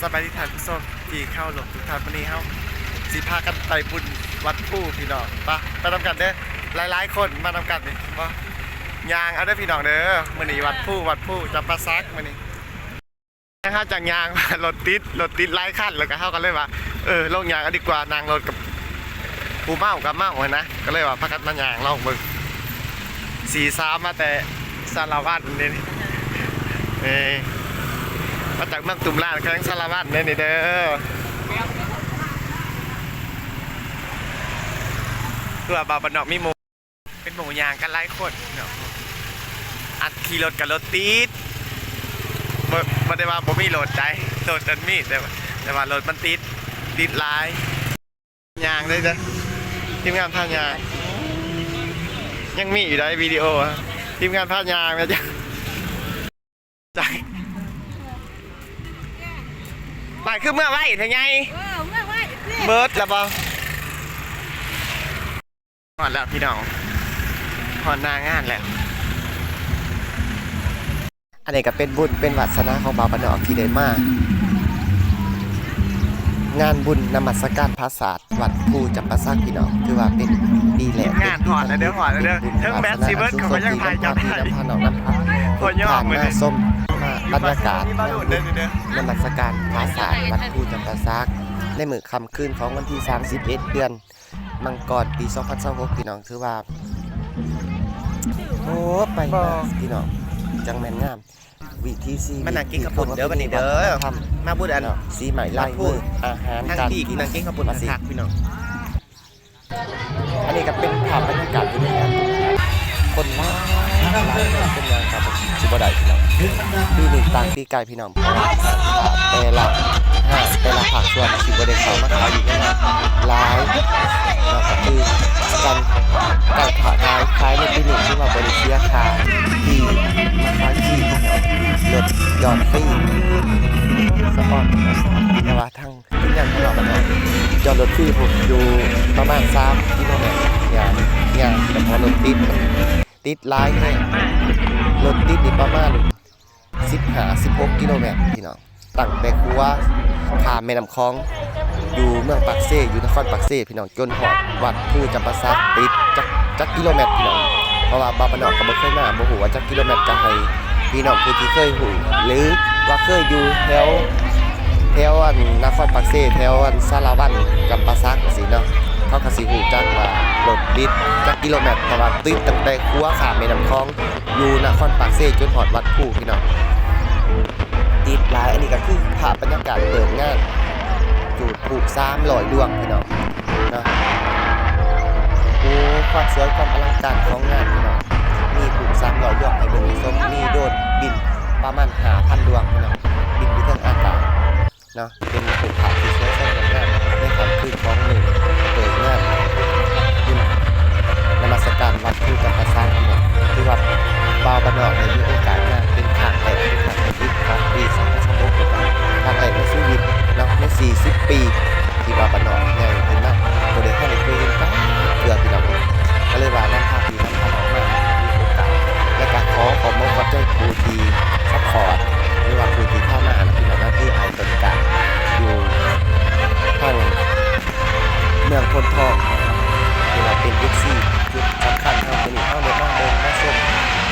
สบายดีท่านผู้ชมที่เข้าหลบทุกท่านวันนี้เฮาสิพากันไปบุญวัดผู้พี่น้องไปทำกันเด้อหลายๆคนมาทำกันนี่บ่ยางเอาเด้อพี่น้องเด้อมื้อนี้วัดผู้จำปาซักมื้อนี้นะครับจากยางรถติดหลายคันแล้วก็เฮากันเลยว่าลงยางกันดีกว่านางรถกับผู้เมากับเมานะก็เลยว่าพากันมายางลองเบิ่ง43มาแต่สารวัตรนี่มาจากเมืองตุ่มลานแข้งสารวัตรนี่เด้อตัวบาบานอกมีหมูเป็นหมูยางกันหลายคนเนาะอัดขี่รถกับรถติดบ่ได้ว่าบ่มีรถได้รถมันมีแต่ว่ารถมันติดหลายยางเลยจ้ะทีมงานพายางยังมีอยู่ในวิดีโอทีมงานพายางนะจ๊ะใจไปคือเมื่อไหร่ทำไงเบิร์ดแล้วบ่หอนแล้วพี่น้องหอนหน้างานแล้วอันนี้ก็เป็นบุญเป็นวาสนาของบ่าวบ้านนอกที่ได้มางานบุญนมัสการพระศาสตร์วัดภูจำปาสักพี่น้องคือว่าเป็นปีแรกงานหอนแล้วเด้อทั้งแบทซีเบิร์ดเขาก็ยังถ่ายจับได้น้ำน้ำพักคนย่อมือส้มบรรยากาศนมัสการพระศาสตร์วัดภูจำปาสักในมื้อค่ำคืนของวันที่31เดือนมังกรปี2026พี่น้องถือว่าโอ้ไปพี่น้องจังแม่นงามวิธีซีมันนั่งกินข้าวปุ้นเด้อวันนี้เด้อมาพูดอันซีใหม่ไล่มืออาหารการกินนั่งกินข้าวปุ้นผักพี่น้องอันนี้ก็เป็นภาพบรรยากาศที่นี่ครับคนหลายเป็นยังครับชิบะได้พี่น้องปีหนึ่งต่างปีไกลพี่น้องแต่ละผักส่วนชิบะได้เขามาขายอยู่กันหลายนะครับคือการขายในปีหนึ่งที่ว่าบริเซียคาที่มาขายที่รถยอดฟรีสปอร์ตแต่ว่าทางที่ยังของเราบ้านนอกจอดรถฟรีผมอยู่ประมาณ3 กิโลเมตรอย่างแต่พอรถติดหลายให้รถติดนี่ประมาณ15-16 กิโลเมตรพี่น้องตั้งแต่คัวข้ามแม่น้ำคลองอยู่เมืองปากเซ่อยู่นครปากเซ่พี่น้องจนหอดวัดภูจำปาสักติดจักกิโลเมตรพี่น้องเพราะว่าบ่าวบ้านนอกก็บ่เคยมาบ่ฮู้ว่าจักกิโลเมตรจะให้พี่น้องผู้ที่เคยฮู้หรือว่าเคยอยู่แถวอันนครปากเซ่แถวอันสารวัตรจำปาสักสิเนาะเขาก็สิฮู้จักว่ารถติดจักกิโลเมตรเพราะว่าติดตั้งแต่คัวข้ามแม่น้ำคลองอยู่นครปากเซ่จนหอดวัดภูพี่น้องติดหลายอันนี้ก็คือภาพบรรยากาศเปิดงานจุดผูก300 ดวงพี่น้องเนาะโอ้ความสวยความอลังการของงานพี่น้องมีผูก300 ดวงให้เบิ่งในส้มมีโดดบินประมาณ 5,000 ดวงพี่น้องบินไปทางอากาศเนาะเป็นผูกผักที่สวยสดงามในค่ำคืนของมื้อเปิดงานบุญนมัสการวัดภูจำปาสักพี่น้องที่ว่าบ่าวบ้านนอกได้มีโอกาสมาเป็นครั้งแรกอีกครั้งปี2026ครั้งแรกในชีวิตเนาะใน40 ปีที่บ่าวบ้านนอกใหญ่ขึ้นมาบ่ได้เคยเห็นกันเกือบพี่น้องก็เลยว่าน้ำพาพี่น้ำพาน้องมามีโอกาสและก็ขอบคุณขอบใจผู้ที่ซัพพอร์ตหรือว่าผู้ที่เข้ามาพี่น้องนะที่ให้บริการอยู่ทางเมืองพนทองที่ว่าเป็น FC จุดสำคัญของตัวนี้เฮาได้มาเดินมาชม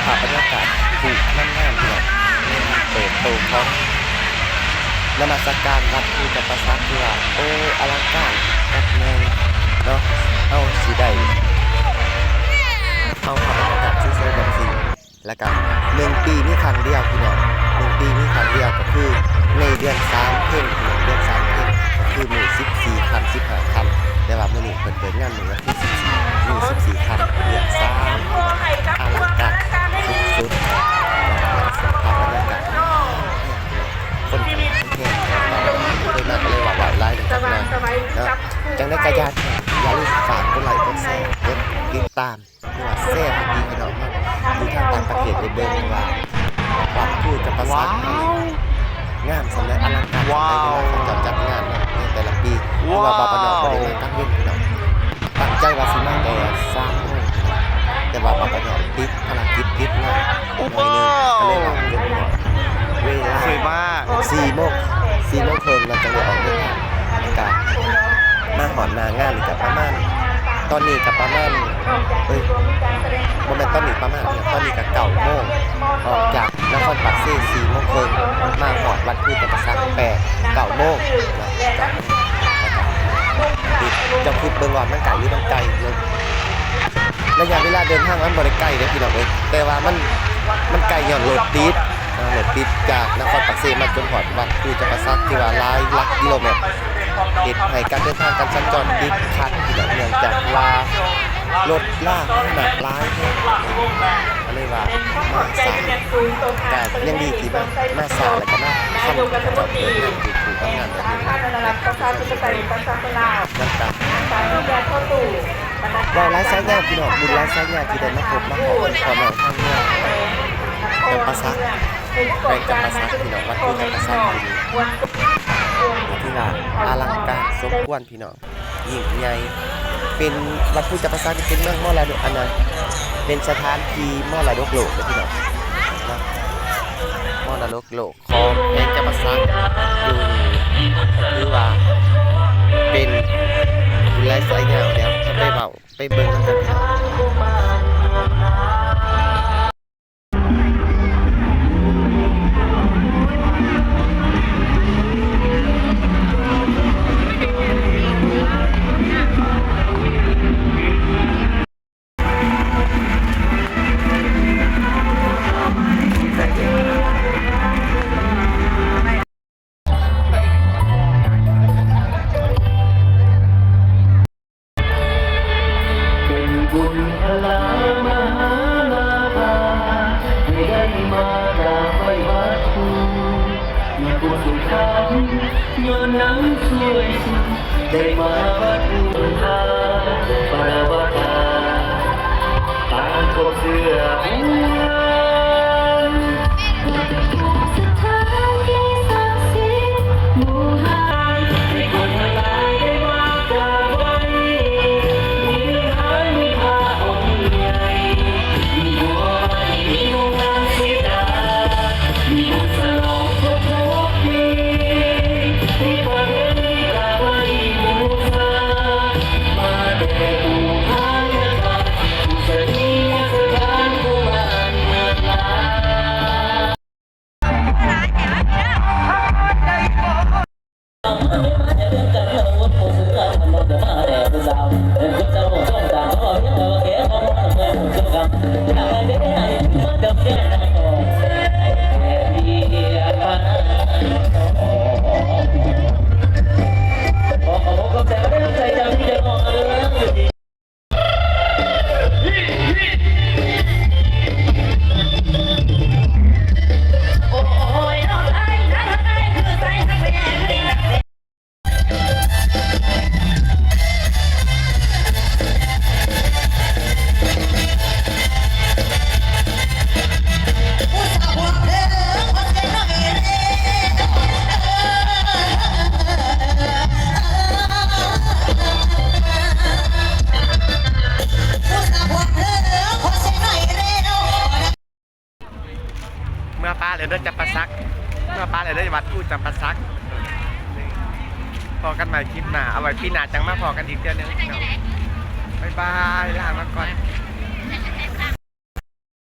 ภาพบรรยากาศที่งามๆพี่น้องเปิดโตของนมัสการวัดภูจำปาสักที่ว่าโอ้อลังการแบบแน่เนาะเอาสิได้เอาภาพบรรยากาศสวยๆแบบนี้แล้วกัน1 ปีมีครั้งเดียวพี่น้อง1 ปีมีครั้งเดียวก็คือในเดือน3เพ็ญเดือน3เพ็ญคือมื้อ14 ค่ำ15 ค่ำแต่ว่ามื้อนี้เปิดงานมื้อวันที่14มื้อ14 ค่ำเดือน3อลังการสุดๆสัมผัสบรรยากาศคนเที่ยวเลยมากเลยว่าไลฟ์จังเลยจังได้กระยาอย่าลืมฝากกดไลค์กดแชร์กดติดตามว่าแซ่บดีให้เรามาดูทางต่างประเทศได้เบิ่งว่าวัดภูจำปาสักงามสำเร็จอลังการในเวลาเขาจัดงานในแต่ละปีเพราะว่าบ่าวบ้านนอกบ่ได้มาตั้งเว้นพี่น้องตั้งใจว่าสิมาแต่3 โมงแต่ว่าบ่าวบ้านนอกติดภารกิจติดงานหน่อยนึงก็เลยว่าจนหมดเวลาสวยมาก4 โมง 4 โมงครึ่งเราจะเลยออกเดินทางกับมาหอนนางานนี่กับประมาณตอนนี้กับประมาณโมเมนต์ตอนนี้ประมาณเนี่ยตอนนี้กับ9 โมงออกจากนครปักเซ่4 โมงครึ่งมาหอดวัดพุทธประสาท9 โมงนะติดจะคิดเบิ่งว่ามันไกลหรือมันไกลเลยระยะเวลาเดินทางมันบ่ได้ไกลเด้อพี่น้องเอ้ยแต่ว่ามันไกลย้อนรถติดจากนครปักเซ่มาจนหอดวัดพุทธประสาทที่ว่าหลายหลักกิโลเมตรเหตุให้การเดินทางการสัญจรติดขัดพี่น้องเนื่องจากว่ารถลากขนาดหลายอะไรว่ามาสายแต่ยังดีที่มาสายแล้วก็มาทำกับจอดเดินทางถูกต้องงานแบบนี้นั่นครับเราไล่สายงานพี่น้องบุญไล่สายงานที่ได้มาพบมาขอคนขอหน่อยทางเนี่ยจำปาสักไปจำปาสักพี่น้องวัดพุทธประสาทที่ว่าอลังการสมควรพี่น้องยิ่งใหญ่เป็นวัดพุทธประสาทเป็นเมืองมรดกอันนั้นเป็นสถานที่มรดกโลกนะพี่น้องนะมรดกโลกของแห่งจำปาสักอยู่คือว่าเป็นบุญไล่สายงานเดี๋ยวไปเบาไปเบิ่งกันพี่น้องได้มาวัดบุญทาปราวตาตามพบเสื้อผู้สถานที่ศักดิ์สิทธิ์หมู่ห้างให้คนทั้งหลายได้มากราบไหว้มีหายมีพระองค์ใหญ่มีบัวมีนงนางสีดามีบุญฉลองครบปีมีประเพณีกราบไหว้บูชามาเด็กบูชาเนี่ยครับสนีสถานกุมารเมืองลาเมื่อป้าเลยเดินจำปาสักเมื่อป้าเลยเดินวัดพุทธจำปาสักพอกันใหม่คลิปหน้าเอาไว้พี่หน้าจังมาพอกันอีกเดือนนึงบ๊ายบายลามาก่อน